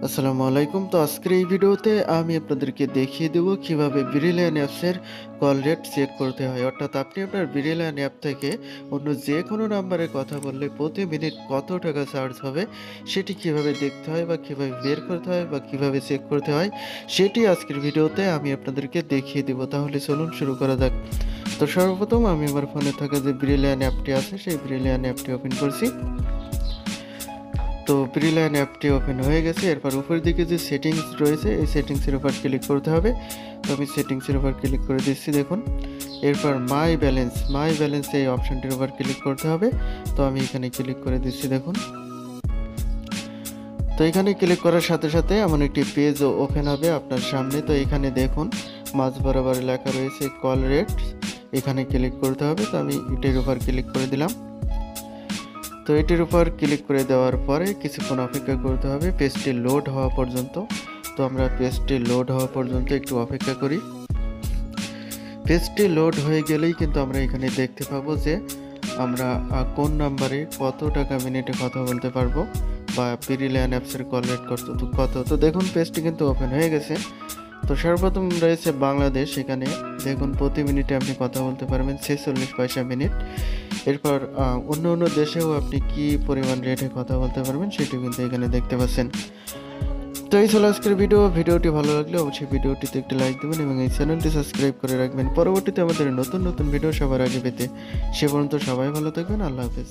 আসসালামু আলাইকুম। তো আজকের এই ভিডিওতে আমি আপনাদেরকে দেখিয়ে দেব কিভাবে ব্রিলিয়ান অ্যাপসের কল রেট চেক করতে হয়। অর্থাৎ আপনি আপনার ব্রিলিয়ান অ্যাপ থেকে অন্য যেকোনো নাম্বারে কথা বললে প্রতি মিনিট কত টাকা চার্জ হবে সেটি কিভাবে দেখতে হয় বা কিভাবে বের করতে হয় বা কিভাবে চেক করতে হয় সেটি আজকের ভিডিওতে আমি আপনাদেরকে দেখিয়ে দেব। তাহলে চলুন শুরু করা যাক। তো সর্বপ্রথম আমি আমার ফোনে থাকা যে ব্রিলিয়ান অ্যাপটি আছে সেই ব্রিলিয়ান অ্যাপটি ওপেন করছি। তো ব্রিলিয়ান অ্যাপটি ওপেন হয়ে গেছে। এরপর উপরের দিকে যে সেটিংস রয়েছে এই সেটিংসের উপর ক্লিক করতে হবে। তো আমি সেটিংসের উপর ক্লিক করে দিচ্ছি দেখুন। এরপর মাই ব্যালেন্স এই অপশনটির উপর ক্লিক করতে হবে। তো আমি এখানে ক্লিক করে দিচ্ছি দেখুন। তো এখানে ক্লিক করার সাথে সাথে এমন একটি পেজ ওপেন হবে আপনার সামনে। তো এখানে দেখুন মাঝ বরাবর লেখা রয়েছে কল রেট, এখানে ক্লিক করতে হবে। তো আমি এটির উপর ক্লিক করে দিলাম। তো এটির উপর ক্লিক করে দেওয়ার পরে কিছুক্ষণ অপেক্ষা করতে হবে পেজটি লোড হওয়া পর্যন্ত। তো আমরা পেজটি লোড হওয়া পর্যন্ত একটু অপেক্ষা করি। পেজটি লোড হয়ে গেলেই কিন্তু আমরা এখানে দেখতে পাবো যে আমরা কোন নাম্বারে কত টাকা মিনিটে কথা বলতে পারবো বা ব্রিলিয়ান অ্যাপসের কল রেট কত। তো দেখুন পেজটি কিন্তু ওপেন হয়ে গেছে। তো সর্বপ্রথম রয়েছে বাংলাদেশ, এখানে দেখুন প্রতি মিনিটে আপনি কথা বলতে পারবেন 46 পয়সা মিনিট। এরপর অন্য দেশেও আপনি কি পরিমাণ রেটে কথা বলতে পারবেন সেটি কিন্তু এখানে দেখতে পাচ্ছেন। তো এই ছিল আজকের ভিডিওটি ভালো লাগলে অবশ্যই ভিডিওটিতে একটি লাইক দেবেন এবং এই চ্যানেলটি সাবস্ক্রাইব করে রাখবেন পরবর্তীতে আমাদের নতুন ভিডিও সবার আগে পেতে। সে পর্যন্ত সবাই ভালো থাকবেন। আল্লাহ হাফেজ।